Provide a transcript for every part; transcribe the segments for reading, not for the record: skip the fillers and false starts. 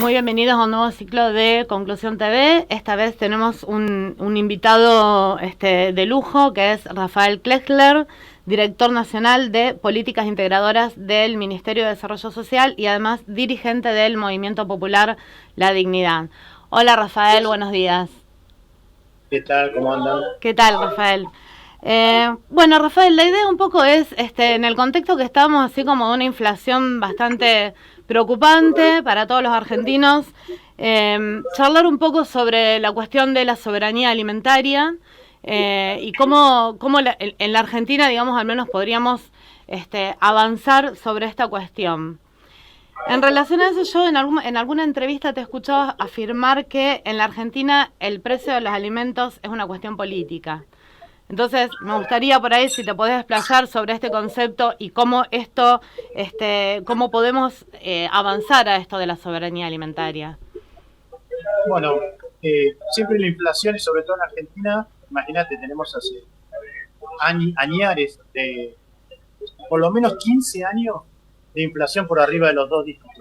muy bienvenidos a un nuevo ciclo de Conclusión TV. Esta vez tenemos un invitado de lujo, que es Rafael Kleckler, director nacional de Políticas Integradoras del Ministerio de Desarrollo Social y además dirigente del Movimiento Popular La Dignidad. Hola Rafael, buenos días. ¿Qué tal? ¿Cómo andan? ¿Qué tal, Rafael? Bueno, Rafael, la idea un poco es, en el contexto que estamos, así como de una inflación bastante preocupante para todos los argentinos, charlar un poco sobre la cuestión de la soberanía alimentaria y cómo en la Argentina, digamos, al menos podríamos avanzar sobre esta cuestión. En relación a eso, yo en alguna entrevista te he escuchado afirmar que en la Argentina el precio de los alimentos es una cuestión política. Entonces, me gustaría por ahí si te podés explayar sobre este concepto y cómo esto, cómo podemos avanzar a esto de la soberanía alimentaria. Bueno, siempre la inflación, y sobre todo en Argentina, imagínate, tenemos hace añares de por lo menos 15 años de inflación por arriba de los 2 dígitos.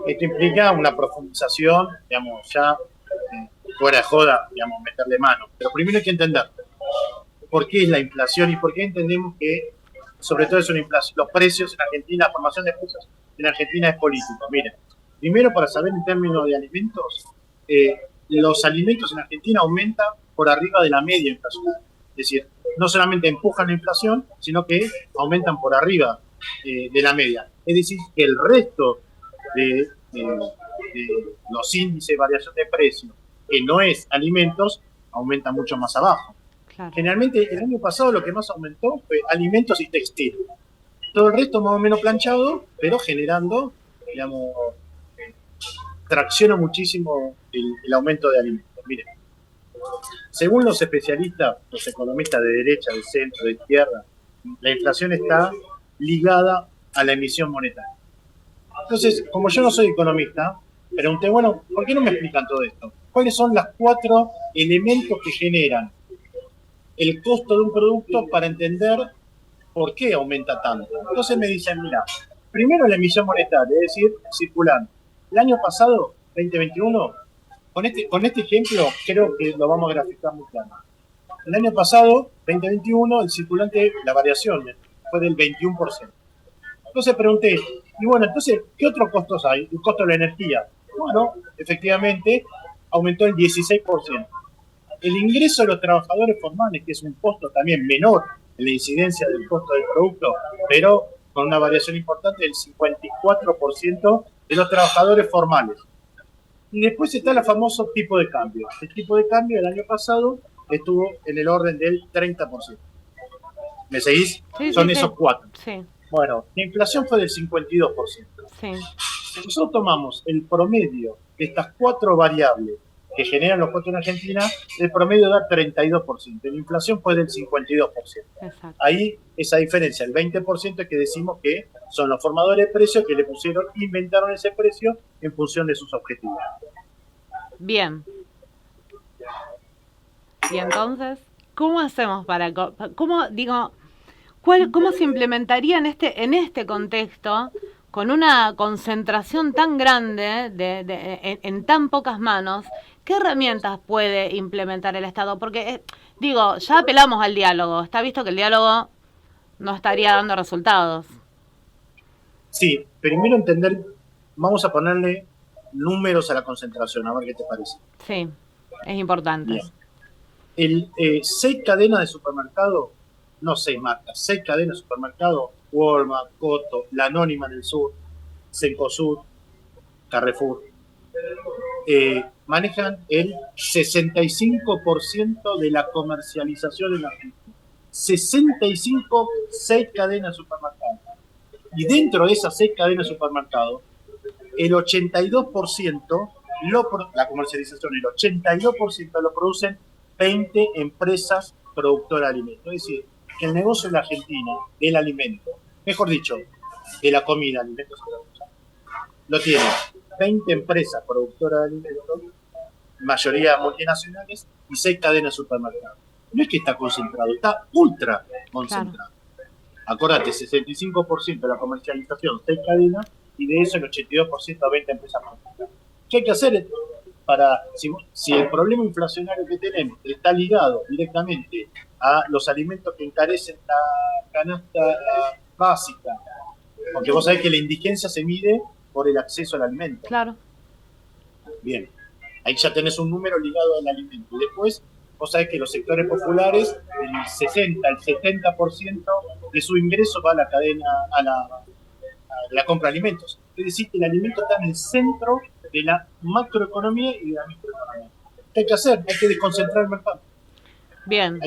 Esto implica una profundización, digamos, ya fuera de joda, digamos, meterle mano. Pero primero hay que entender por qué es la inflación y por qué entendemos que, sobre todo, es una inflación. Los precios en Argentina, la formación de precios en Argentina es político. Miren, primero para saber en términos de alimentos, los alimentos en Argentina aumentan por arriba de la media inflacionaria. Es decir, no solamente empujan la inflación, sino que aumentan por arriba de la media. Es decir, que el resto de los índices de variación de precios, que no es alimentos, aumenta mucho más abajo. Claro. Generalmente el año pasado lo que más aumentó fue alimentos y textil. Todo el resto más o menos planchado, pero generando, digamos, tracciona muchísimo el aumento de alimentos. Miren, según los especialistas, los economistas de derecha, de centro, de izquierda, la inflación está ligada a la emisión monetaria. Entonces, como yo no soy economista, pregunté, bueno, ¿por qué no me explican todo esto? ¿Cuáles son los 4 elementos que generan el costo de un producto para entender por qué aumenta tanto? Entonces me dicen, mira, primero la emisión monetaria, es decir, circulante. El año pasado, 2021, con este ejemplo creo que lo vamos a graficar muy claro. El año pasado, 2021, el circulante, la variación fue del 21%. Entonces pregunté, y bueno, entonces, ¿qué otros costos hay? El costo de la energía. Bueno, efectivamente, aumentó el 16%. El ingreso de los trabajadores formales, que es un costo también menor en la incidencia del costo del producto, pero con una variación importante del 54% de los trabajadores formales. Y después está el famoso tipo de cambio. El tipo de cambio el año pasado estuvo en el orden del 30%. ¿Me seguís? Sí, Son sí, esos sí. 4. Sí. Bueno, la inflación fue del 52%. Sí. Si nosotros tomamos el promedio de estas 4 variables que generan los costos en Argentina, el promedio da 32%. La inflación fue del 52%. Exacto. Ahí esa diferencia, el 20% es que decimos que son los formadores de precios que inventaron ese precio en función de sus objetivos. Bien. Y entonces, ¿cómo hacemos cómo se implementaría en este contexto con una concentración tan grande en tan pocas manos? ¿Qué herramientas puede implementar el Estado? Porque, ya apelamos al diálogo. Está visto que el diálogo no estaría dando resultados. Sí, primero entender, vamos a ponerle números a la concentración, a ver qué te parece. Sí, es importante. Bien. 6 cadenas de supermercado, no 6 marcas, 6 cadenas de supermercado, Walmart, Coto, La Anónima en el sur, Cencosud, Carrefour, manejan el 65% de la comercialización en la Argentina. 65, 6 cadenas de supermercados. Y dentro de esas 6 cadenas de supermercados, el 82%, la comercialización, el 82% lo producen 20 empresas productoras de alimentos. Es decir, que el negocio en la Argentina del alimento, mejor dicho, de la comida, alimentos, lo tiene 20 empresas productoras de alimentos, mayoría multinacionales, y 6 cadenas de supermercados. No es que está concentrado, está ultra concentrado. Claro. Acordate, 65% de la comercialización, 6 cadenas, y de eso el 82% a 20 empresas familiares. ¿Qué hay que hacer para, si el problema inflacionario que tenemos está ligado directamente a los alimentos que encarecen la canasta básica? Porque vos sabés que la indigencia se mide por el acceso al alimento. Claro. Bien, ahí ya tenés un número ligado al alimento. Y después, vos sabés que los sectores populares, el 60, el 70% de su ingreso va a la cadena, a la compra de alimentos. Es decir, que el alimento está en el centro de la macroeconomía y de la microeconomía. ¿Qué hay que hacer? Hay que desconcentrar el mercado. Bien.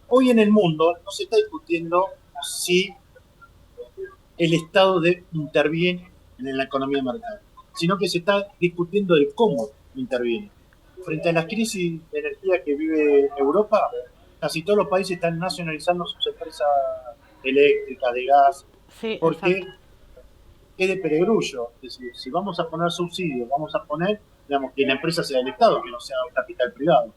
Hoy en el mundo no se está discutiendo si el Estado interviene en la economía de mercado, sino que se está discutiendo de cómo interviene. Frente a las crisis de energía que vive Europa, casi todos los países están nacionalizando sus empresas eléctricas, de gas, sí, porque exacto. Es de perogrullo. Es decir, si vamos a poner subsidios, vamos a poner, digamos, que la empresa sea del Estado, que no sea un capital privado.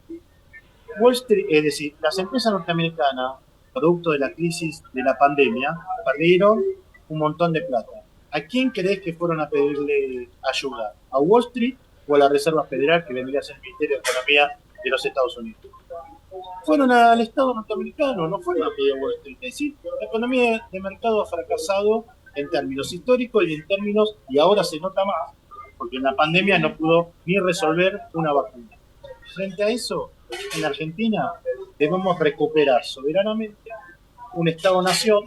Wall Street, es decir, las empresas norteamericanas, producto de la crisis de la pandemia, perdieron un montón de plata. ¿A quién crees que fueron a pedirle ayuda? ¿A Wall Street o a la Reserva Federal, que vendría a ser el Ministerio de Economía de los Estados Unidos? Fueron al Estado norteamericano, no fueron a pedir a Wall Street. Es decir, la economía de mercado ha fracasado en términos históricos y en términos, y ahora se nota más, porque en la pandemia no pudo ni resolver una vacuna. Frente a eso, en Argentina debemos recuperar soberanamente un Estado-nación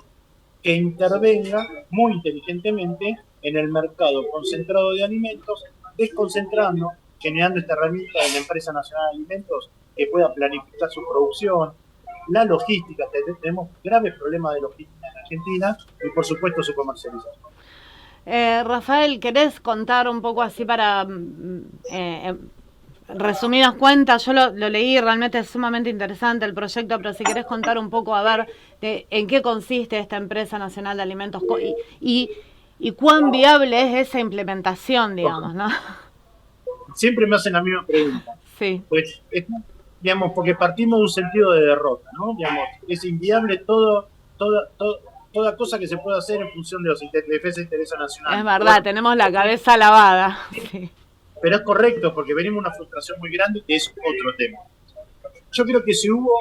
que intervenga muy inteligentemente en el mercado concentrado de alimentos, desconcentrando, generando esta herramienta de la Empresa Nacional de Alimentos que pueda planificar su producción, la logística. Tenemos graves problemas de logística en Argentina y por supuesto su comercialización. Rafael, ¿querés contar un poco así para resumidas cuentas? Yo lo leí, realmente es sumamente interesante el proyecto, pero si querés contar un poco, a ver, en qué consiste esta Empresa Nacional de Alimentos y cuán viable es esa implementación, digamos, ¿no? Siempre me hacen la misma pregunta. Sí. Pues, digamos, porque partimos de un sentido de derrota, ¿no? Digamos, es inviable toda cosa que se pueda hacer en función de los defensa de intereses nacionales. Es verdad, tenemos la cabeza lavada. Sí. Pero es correcto, porque venimos una frustración muy grande, que es otro tema. Yo creo que si hubo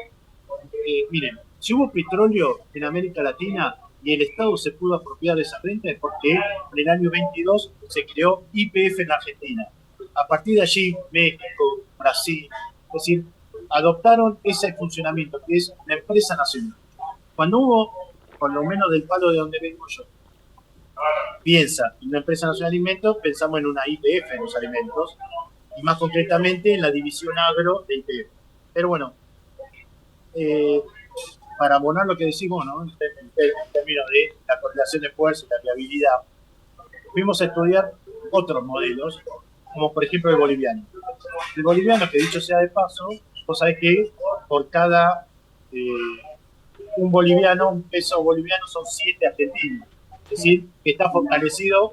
petróleo en América Latina y el Estado se pudo apropiar de esa renta, es porque en el año 22 se creó YPF en la Argentina. A partir de allí, México, Brasil, es decir, adoptaron ese funcionamiento, que es la empresa nacional. Cuando hubo, por lo menos del palo de donde vengo yo, piensa en una empresa nacional de alimentos, pensamos en una YPF en los alimentos, y más concretamente en la división agro de YPF. Pero bueno, para abonar lo que decimos, ¿no? En términos de la correlación de fuerza y la viabilidad, fuimos a estudiar otros modelos, como por ejemplo el boliviano. El boliviano, que dicho sea de paso, vos sabés que por cada un peso boliviano son 7 argentinos. Es decir, que está fortalecido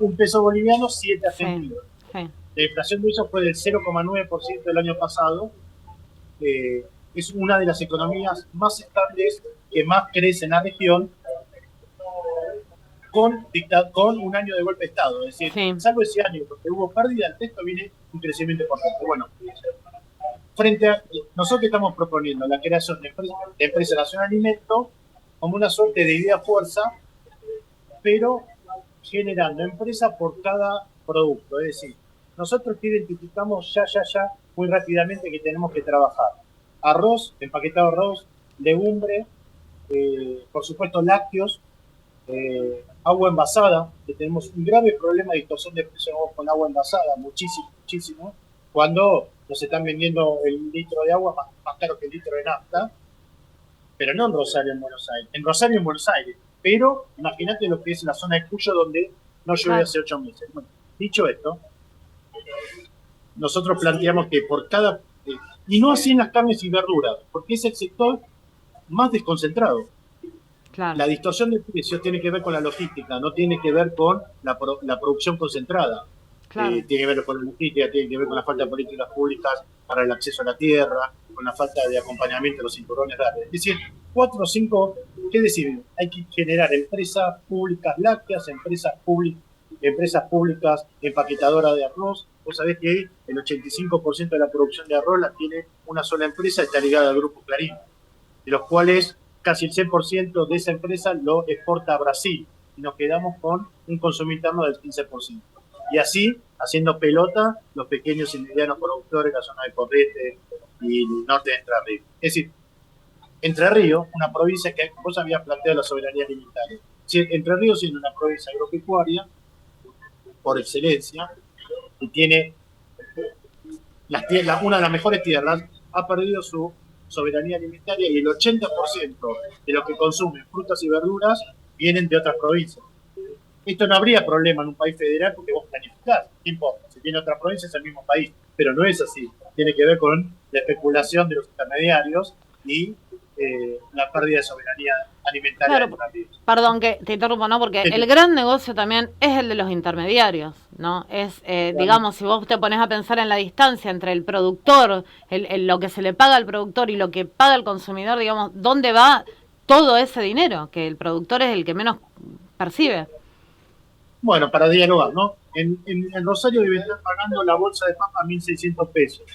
un peso boliviano, 7 argentinos. Sí. La inflación de eso fue del 0,9% del año pasado. Es una de las economías más estables que más crece en la región, con un año de golpe de Estado. Es decir, salvo ese año, porque hubo pérdida, el texto viene un crecimiento importante. Bueno, frente a nosotros que estamos proponiendo la creación de Empresa Nacional de Alimentos como una suerte de idea fuerza, pero generando empresa por cada producto. Es decir, nosotros que identificamos ya muy rápidamente que tenemos que trabajar arroz, empaquetado arroz, legumbre, por supuesto lácteos, agua envasada, que tenemos un grave problema de distorsión de precios con agua envasada, muchísimo, cuando nos están vendiendo el litro de agua más caro que el litro de nafta, pero no en Rosario, en Buenos Aires. En Rosario, en Buenos Aires. Pero imagínate lo que es la zona de Cuyo, donde no llueve hace 8 meses. Bueno, dicho esto, nosotros planteamos que por cada... y no así en las carnes y verduras, porque es el sector más desconcentrado. Claro. La distorsión de precios tiene que ver con la logística, no tiene que ver con la producción concentrada. Claro. Tiene que ver con la logística, tiene que ver con la falta de políticas públicas para el acceso a la tierra, con la falta de acompañamiento de los cinturones verdes. Es decir, 4 o 5, ¿qué decir? Hay que generar empresas públicas lácteas, empresas públicas empaquetadoras de arroz. Vos sabés que el 85% de la producción de arroz la tiene una sola empresa, está ligada al Grupo Clarín, de los cuales casi el 100% de esa empresa lo exporta a Brasil, y nos quedamos con un consumo interno del 15%. Y así, haciendo pelota, los pequeños y medianos productores, la zona de Corrientes y el norte de Entre Ríos. Es decir, Entre Ríos, una provincia que vos habías planteado la soberanía alimentaria. Entre Ríos siendo una provincia agropecuaria, por excelencia, y tiene una de las mejores tierras, ha perdido su soberanía alimentaria y el 80% de lo que consumen frutas y verduras vienen de otras provincias. Esto no habría problema en un país federal porque vos planificás, ¿qué importa? Si tiene otras provincias es el mismo país, pero no es así. Tiene que ver con la especulación de los intermediarios y la pérdida de soberanía alimentaria. Claro, perdón que te interrumpo, ¿no? Porque el gran negocio también es el de los intermediarios, ¿no? Es, digamos, si vos te pones a pensar en la distancia entre el productor, lo que se le paga al productor y lo que paga el consumidor, digamos, ¿dónde va todo ese dinero? Que el productor es el que menos percibe. Bueno, para dialogar, ¿no? En Rosario debe estar pagando la bolsa de papa 1.600 pesos.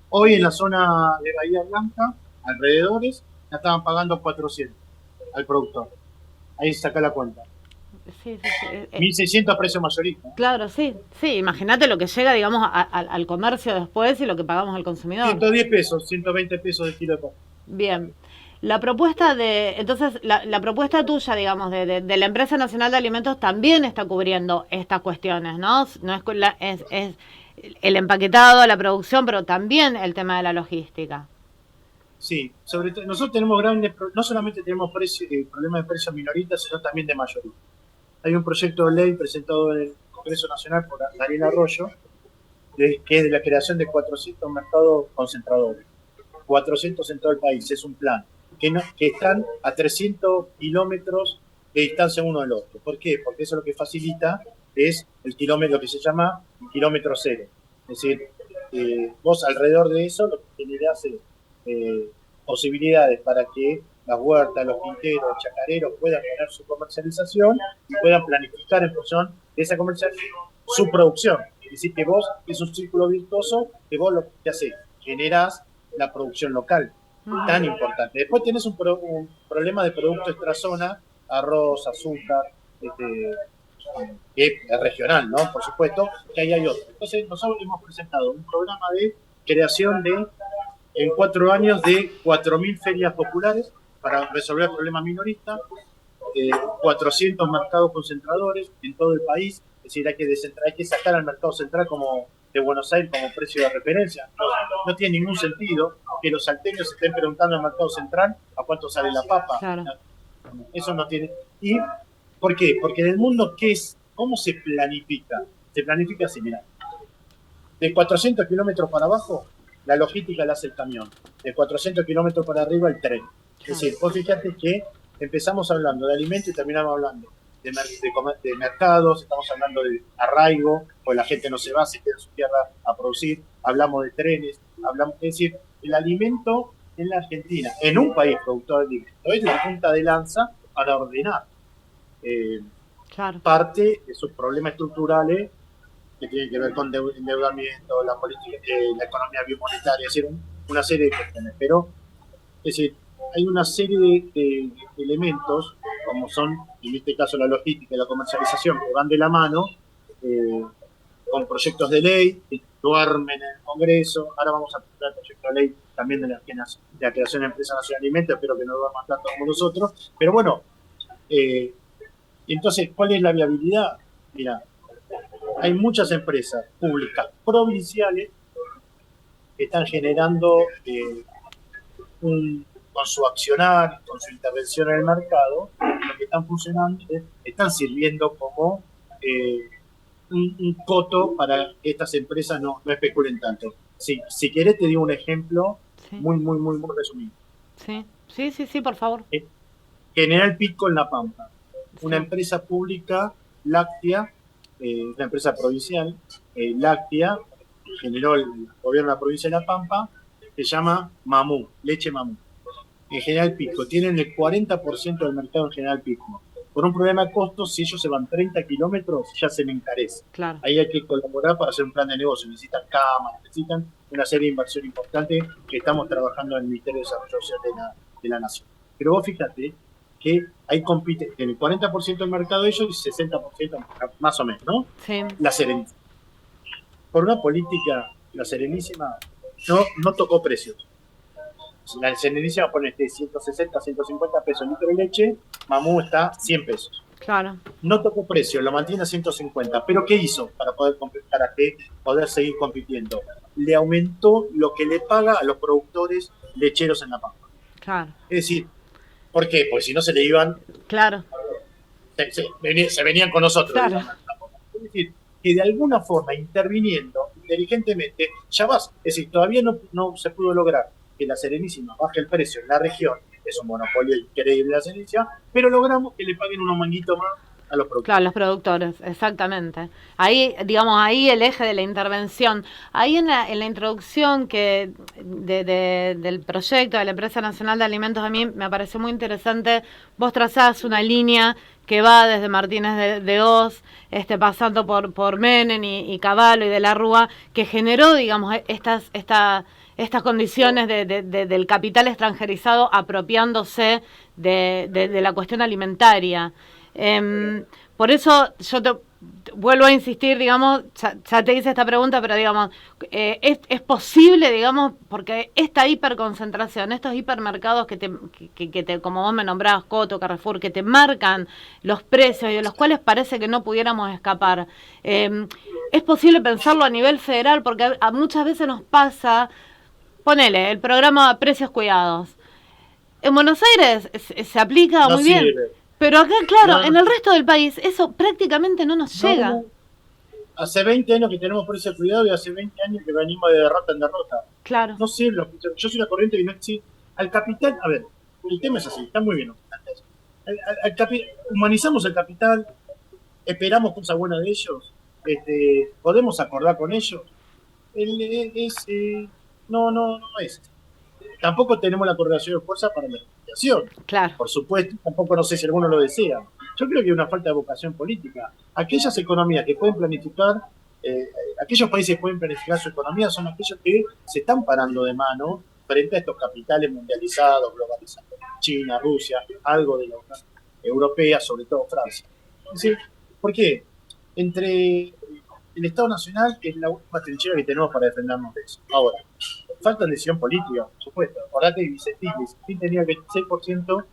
Hoy en la zona de Bahía Blanca, alrededores, la estaban pagando 400 al productor. Ahí saca la cuenta. Sí. 1.600 a precio mayorista. Claro, sí. Imagínate lo que llega, digamos, al comercio después y lo que pagamos al consumidor. 110 pesos, 120 pesos de kilo de papa. Bien. La propuesta la propuesta tuya, digamos, de la Empresa Nacional de Alimentos también está cubriendo estas cuestiones, ¿no? No es el empaquetado, la producción, pero también el tema de la logística. Sí, sobre todo, nosotros tenemos no solamente tenemos problemas de precios minoristas, sino también de mayoría. Hay un proyecto de ley presentado en el Congreso Nacional por Daniel Arroyo, que es de la creación de 400 mercados concentradores. 400 en todo el país, es un plan. Que están a 300 kilómetros de distancia uno del otro. ¿Por qué? Porque eso lo que facilita es el kilómetro, lo que se llama kilómetro cero. Es decir, vos alrededor de eso lo que generás es posibilidades para que las huertas, los quinteros, los chacareros puedan tener su comercialización y puedan planificar en función de esa comercialización su producción. Es decir, que vos, es un círculo virtuoso que vos lo que haces, generás la producción local, tan importante. Después tenés un problema de producto extrazona, arroz, azúcar, que es regional, ¿no? Por supuesto, que ahí hay otro. Entonces, nosotros hemos presentado un programa de creación en 4 años de 4.000 ferias populares para resolver el problema minorista, 400 mercados concentradores en todo el país. Es decir, hay que sacar al mercado central como de Buenos Aires como precio de referencia. No tiene ningún sentido que los salteños estén preguntando al mercado central a cuánto sale la papa. Claro. Eso no tiene. ¿Y por qué? Porque en el mundo, ¿cómo se planifica? Se planifica así, mirá. De 400 kilómetros para abajo, la logística la hace el camión. De 400 kilómetros para arriba, el tren. Es decir, vos fíjate que empezamos hablando de alimentos y terminamos hablando de mercados, estamos hablando de arraigo, pues la gente no se va, se queda en su tierra a producir, hablamos de trenes, es decir, el alimento en la Argentina, en un país productor de alimentos, es la punta de lanza para ordenar parte de sus problemas estructurales que tienen que ver con endeudamiento, la política, la economía biomonetaria, es decir, una serie de cuestiones, pero es decir, hay una serie de elementos, como son, en este caso, la logística y la comercialización, que van de la mano, con proyectos de ley que duermen en el Congreso. Ahora vamos a presentar el proyecto de ley también de la creación de Empresa Nacional de Alimentos, espero que no duerman tanto como nosotros. Pero bueno, entonces, ¿cuál es la viabilidad? Mira, hay muchas empresas públicas provinciales que están generando con su accionar, con su intervención en el mercado, lo que están funcionando, están sirviendo como un coto para que estas empresas no especulen tanto. Si querés te digo un ejemplo muy resumido. Sí, por favor. General Pico en La Pampa, una empresa pública láctea, una empresa provincial láctea, generó el gobierno de la provincia de La Pampa, se llama Mamú, leche Mamú. En General Pico, tienen el 40% del mercado en General Pico. Por un problema de costos, si ellos se van 30 kilómetros, ya se me encarece. Claro. Ahí hay que colaborar para hacer un plan de negocio. Necesitan camas, necesitan una serie de inversión importante que estamos trabajando en el Ministerio de Desarrollo Social de la Nación. Pero vos fíjate que ahí compite en el 40% del mercado de ellos y 60% más o menos, ¿no? Sí. La Serenísima. Por una política, la Serenísima no tocó precios. La Serenísima pone 160, 150 pesos el litro de leche, Mamú está 100 pesos. Claro. No tocó precio, lo mantiene a 150. ¿Pero qué hizo para poder seguir compitiendo? Le aumentó lo que le paga a los productores lecheros en La Pampa. Claro. Es decir, ¿por qué? Porque si no se le iban... Claro. Se venían con nosotros. Claro. Es decir, que de alguna forma, interviniendo inteligentemente, ya vas. Es decir, todavía no se pudo lograr que la Serenísima baje el precio en la región, es un monopolio increíble la Serenísima, pero logramos que le paguen unos manguitos más a los productores. Claro, los productores, exactamente. Ahí, digamos, ahí el eje de la intervención. Ahí en la introducción del proyecto de la Empresa Nacional de Alimentos, a mí me pareció muy interesante. Vos trazás una línea que va desde Martínez de Hoz, pasando por Menem y Cavallo y de la Rúa, que generó, digamos, estas condiciones del capital extranjerizado apropiándose de la cuestión alimentaria. Por eso yo te vuelvo a insistir, digamos, ya te hice esta pregunta, pero digamos, es posible, digamos, porque esta hiperconcentración, estos hipermercados que te, como vos me nombrabas, Coto, Carrefour, que te marcan los precios y de los cuales parece que no pudiéramos escapar, es posible pensarlo a nivel federal, porque muchas veces nos pasa, ponele, el programa Precios Cuidados. En Buenos Aires se aplica muy bien. Pero acá, claro, en el resto del país eso prácticamente no nos llega. Hace 20 años que tenemos precios de cuidado y hace 20 años que venimos de derrota en derrota. Claro. No sé, yo soy la corriente que no existe. Al capital, a ver, el tema es así, está muy bien. Humanizamos el capital, esperamos cosas buenas de ellos, podemos acordar con ellos. No es. Tampoco tenemos la correlación de fuerza para la negociación. Claro. Por supuesto, tampoco no sé si alguno lo desea. Yo creo que hay una falta de vocación política. Aquellas economías que pueden planificar, aquellos países que pueden planificar su economía son aquellos que se están parando de mano frente a estos capitales mundializados, globalizados. China, Rusia, algo de la Unión Europea, sobre todo Francia. ¿Sí? ¿Por qué? Entre el Estado Nacional, que es la última trinchera que tenemos para defendernos de eso. Ahora, falta decisión política, por supuesto. Acordate que Vicentín tenía 26%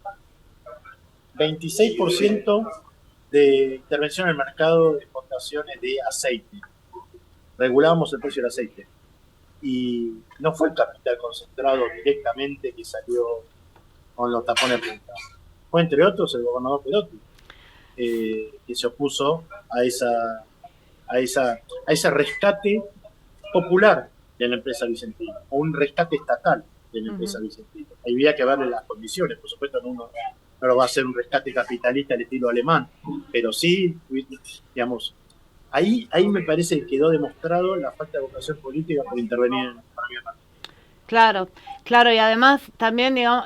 de intervención en el mercado de exportaciones de aceite. Regulábamos el precio del aceite. Y no fue el capital concentrado directamente que salió con los tapones de punta. Fue, entre otros, el gobernador Perotti, que se opuso a ese rescate popular de la empresa Vicentín, o un rescate estatal de la empresa Vicentín. Ahí había que verle las condiciones, por supuesto no lo va a hacer un rescate capitalista al estilo alemán, pero sí, digamos, ahí me parece que quedó demostrado la falta de vocación política por intervenir en la economía. Claro, y además también, digamos,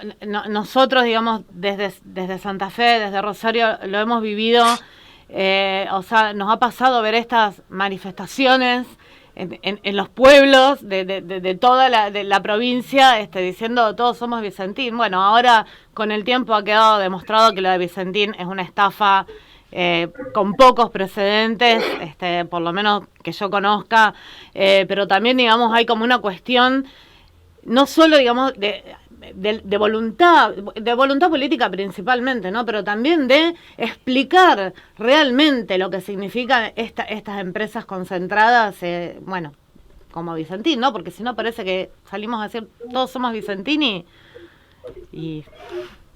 nosotros, digamos, desde Santa Fe, desde Rosario, lo hemos vivido, o sea, nos ha pasado ver estas manifestaciones en los pueblos de toda la provincia, diciendo todos somos Vicentín. Bueno, ahora con el tiempo ha quedado demostrado que lo de Vicentín es una estafa con pocos precedentes, por lo menos que yo conozca, pero también, digamos, hay como una cuestión no solo, digamos, de voluntad política principalmente, ¿no? Pero también de explicar realmente lo que significan estas empresas concentradas, bueno, como Vicentín, ¿no? Porque si no parece que salimos a decir todos somos Vicentín y...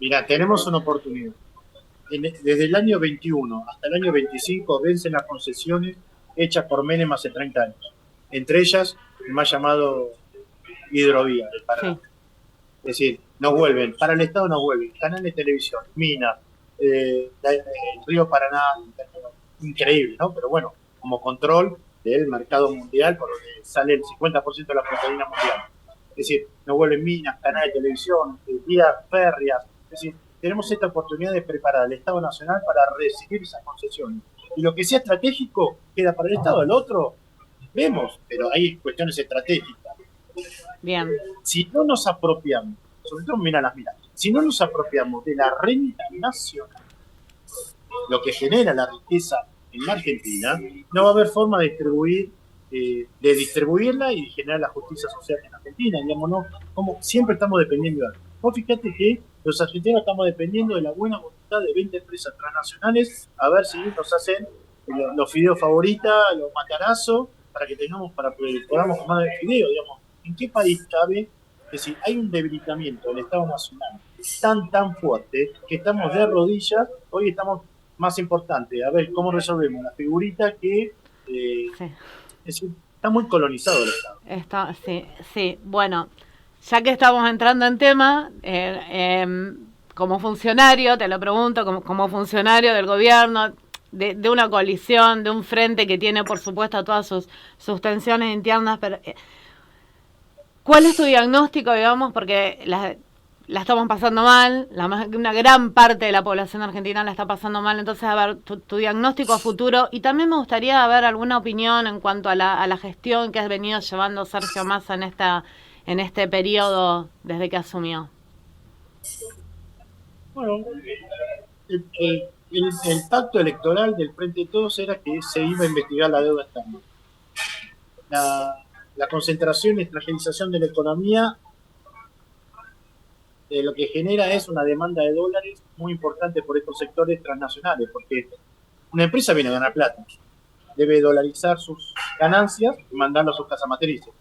Mirá, tenemos una oportunidad. Desde el año 21 hasta el año 25 vencen las concesiones hechas por Menem hace 30 años. Entre ellas, el más llamado Hidrovía del Paraná. Sí. Es decir, nos vuelven, para el Estado nos vuelven, canales de televisión, minas, el río Paraná, increíble, ¿no? Pero bueno, como control del mercado mundial, por donde sale el 50% de la proteína mundial. Es decir, nos vuelven minas, canales de televisión, vías férreas. Es decir, tenemos esta oportunidad de preparar al Estado Nacional para recibir esas concesiones. Y lo que sea estratégico queda para el Estado, el otro vemos, pero hay cuestiones estratégicas. Bien. Si no nos apropiamos, sobre todo mira las miras, si no nos apropiamos de la renta nacional, lo que genera la riqueza en la Argentina, no va a haber forma de distribuirla y de generar la justicia social en Argentina, digamos, ¿no? Como siempre estamos dependiendo de algo. Vos fíjate que los argentinos estamos dependiendo de la buena voluntad de 20 empresas transnacionales a ver si nos hacen los fideos favoritas, los matarazos, para que podamos comer fideos, digamos. ¿En qué país cabe? Es decir, hay un debilitamiento del Estado Nacional tan fuerte que estamos de rodillas. Hoy estamos más importante, a ver cómo resolvemos la figurita que Sí. es decir, está muy colonizado el Estado. Sí. Bueno, ya que estamos entrando en tema, como funcionario, te lo pregunto, como funcionario del gobierno, de una coalición, de un frente que tiene, por supuesto, todas sus tensiones internas, pero ¿cuál es tu diagnóstico, digamos? Porque la estamos pasando mal, una gran parte de la población argentina la está pasando mal, entonces, a ver, tu diagnóstico a futuro, y también me gustaría ver alguna opinión en cuanto a la gestión que has venido llevando Sergio Massa en este periodo desde que asumió. Bueno, el pacto electoral del Frente de Todos era que se iba a investigar la deuda externa. La concentración y extranjerización de la economía lo que genera es una demanda de dólares muy importante por estos sectores transnacionales, porque una empresa viene a ganar plata, debe dolarizar sus ganancias y mandarlo a sus casas matrices.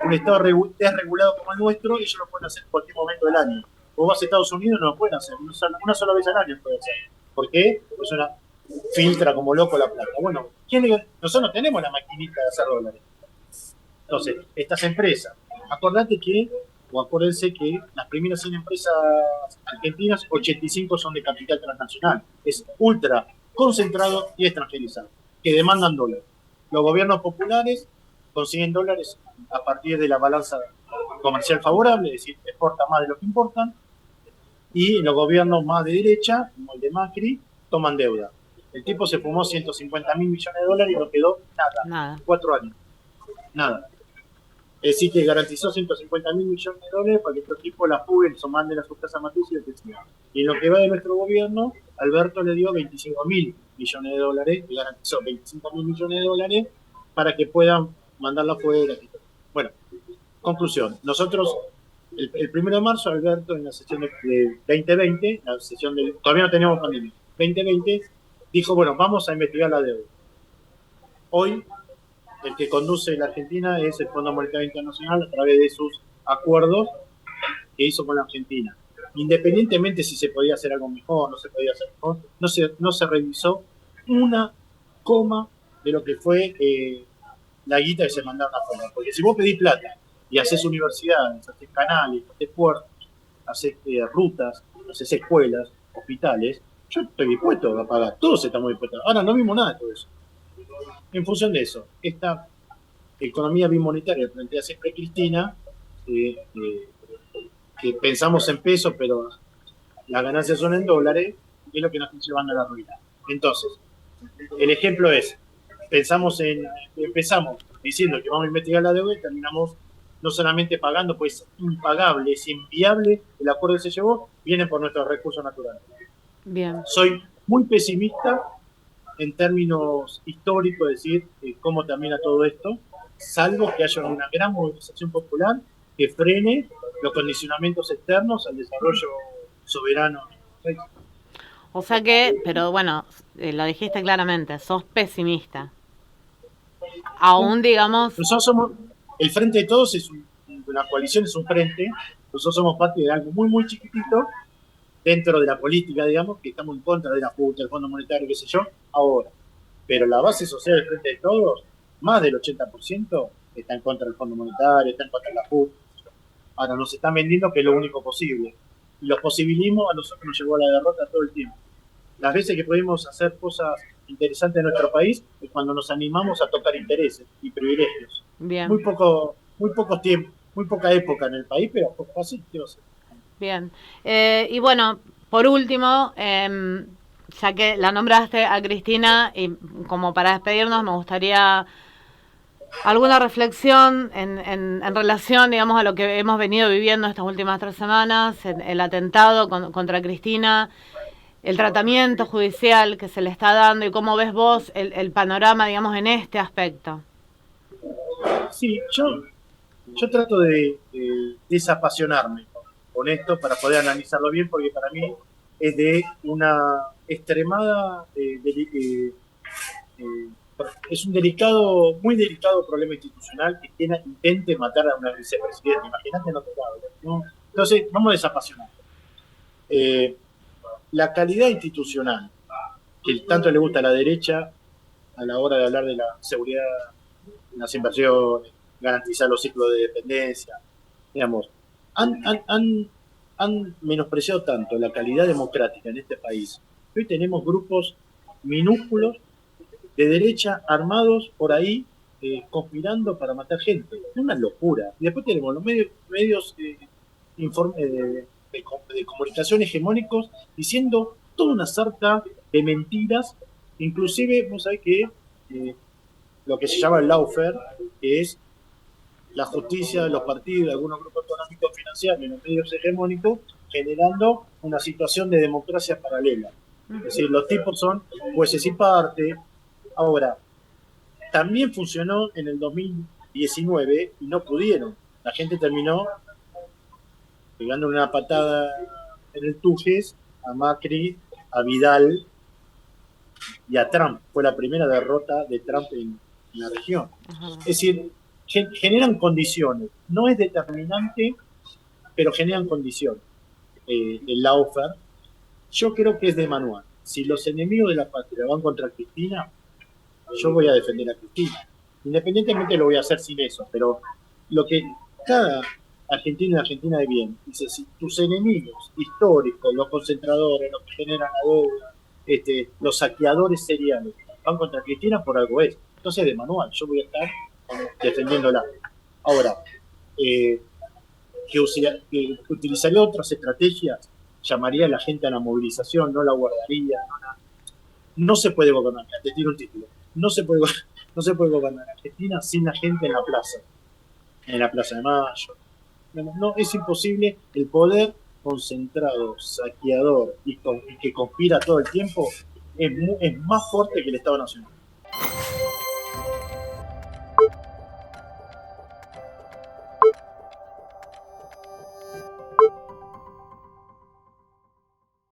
Un Estado desregulado como el nuestro, ellos lo pueden hacer en cualquier momento del año. Vos vas a Estados Unidos, no lo pueden hacer, una sola vez al año puede hacer. ¿Por qué? Pues filtra como loco la plata. Bueno, nosotros no tenemos la maquinita de hacer dólares. Entonces, estas empresas, acuérdense que las primeras 100 empresas argentinas, 85 son de capital transnacional. Es ultra concentrado y extranjerizado, que demandan dólares. Los gobiernos populares consiguen dólares a partir de la balanza comercial favorable, es decir, exportan más de lo que importan, y los gobiernos más de derecha, como el de Macri, toman deuda. El tipo se fumó 150.000 millones de dólares y no quedó nada. 4 años. Nada. Es decir, que garantizó 150.000 millones de dólares para que estos tipos la fuguen, o manden a sus casas matrices y lo que sea. Y en lo que va de nuestro gobierno, Alberto le dio 25.000 millones de dólares, y garantizó 25.000 millones de dólares para que puedan mandarla afuera. Bueno, conclusión. Nosotros, el 1 de marzo, Alberto, en la sesión de 2020, todavía no teníamos pandemia, 2020, dijo, bueno, vamos a investigar la deuda. Hoy, el que conduce la Argentina es el Fondo Monetario Internacional a través de sus acuerdos que hizo con la Argentina. Independientemente si se podía hacer algo mejor, no se podía hacer mejor, no se revisó una coma de lo que fue la guita que se mandaron afuera. Porque si vos pedís plata y haces universidades, haces canales, haces puertos, haces rutas, haces escuelas, hospitales, yo estoy dispuesto a pagar, todos estamos dispuestos. Ahora no vimos nada de todo eso. En función de eso, esta economía bimonetaria que plantea siempre Cristina, que pensamos en pesos, pero las ganancias son en dólares, es lo que nos está llevando a la ruina. Entonces, el ejemplo es, empezamos diciendo que vamos a investigar la deuda y terminamos no solamente pagando, pues impagable, es inviable el acuerdo que se llevó, viene por nuestros recursos naturales. Bien. Soy muy pesimista en términos históricos, decir cómo termina todo esto, salvo que haya una gran movilización popular que frene los condicionamientos externos al desarrollo soberano. O sea que, pero bueno, lo dijiste claramente, sos pesimista. Aún, digamos... Nosotros somos, el Frente de Todos es una coalición, es un frente, nosotros somos parte de algo muy, muy chiquitito, dentro de la política, digamos, que estamos en contra de la FUT, del Fondo Monetario, qué sé yo, ahora. Pero la base social del Frente de Todos, más del 80% está en contra del Fondo Monetario, está en contra de la FUT. Ahora nos están vendiendo que es lo único posible. Y los posibilismos a nosotros nos llevó a la derrota todo el tiempo. Las veces que pudimos hacer cosas interesante de nuestro país es cuando nos animamos a tocar intereses y privilegios. Bien. Muy poco tiempo, muy poca época en el país, pero así, quiero ser. Bien. Y bueno, por último, ya que la nombraste a Cristina, y como para despedirnos, me gustaría alguna reflexión en relación, digamos, a lo que hemos venido viviendo estas últimas 3 semanas, el atentado contra Cristina, el tratamiento judicial que se le está dando y cómo ves vos el panorama, digamos, en este aspecto. Sí, yo trato de desapasionarme con esto para poder analizarlo bien, porque para mí es de una extremada es un muy delicado problema institucional que intente matar a una vicepresidenta. Imagínate en otro lado, ¿no? Entonces, vamos a desapasionar. La calidad institucional que tanto le gusta a la derecha a la hora de hablar de la seguridad, las inversiones, garantizar los ciclos de dependencia, digamos, han menospreciado tanto la calidad democrática en este país. Hoy tenemos grupos minúsculos de derecha armados por ahí conspirando para matar gente. Es una locura. Y después tenemos los medios de comunicación hegemónicos diciendo toda una sarta de mentiras, inclusive, vos sabés que lo que se llama el lawfare, que es la justicia de los partidos, de algunos grupos económicos financieros y los medios hegemónicos, generando una situación de democracia paralela. Es decir, los tipos son jueces y parte. Ahora, también funcionó en el 2019 y no pudieron. La gente terminó pegando una patada en el Tujes a Macri, a Vidal y a Trump. Fue la primera derrota de Trump en la región. Es decir, generan condiciones. No es determinante, pero generan condiciones. El lawfare, yo creo que es de manual. Si los enemigos de la patria van contra Cristina, yo voy a defender a Cristina. Independientemente lo voy a hacer sin eso, pero lo que cada argentino y argentina de bien dice, si tus enemigos históricos, los concentradores, los que generan la deuda, los saqueadores seriales, van contra Cristina, por algo es. Entonces, de manual, yo voy a estar defendiéndola. Ahora, que utilizaría otras estrategias, llamaría a la gente a la movilización, no la guardaría, no se puede gobernar, te tiro un título, no se puede gobernar Argentina sin la gente en la Plaza de Mayo. No, es imposible. El poder concentrado, saqueador y que conspira todo el tiempo es más fuerte que el Estado Nacional.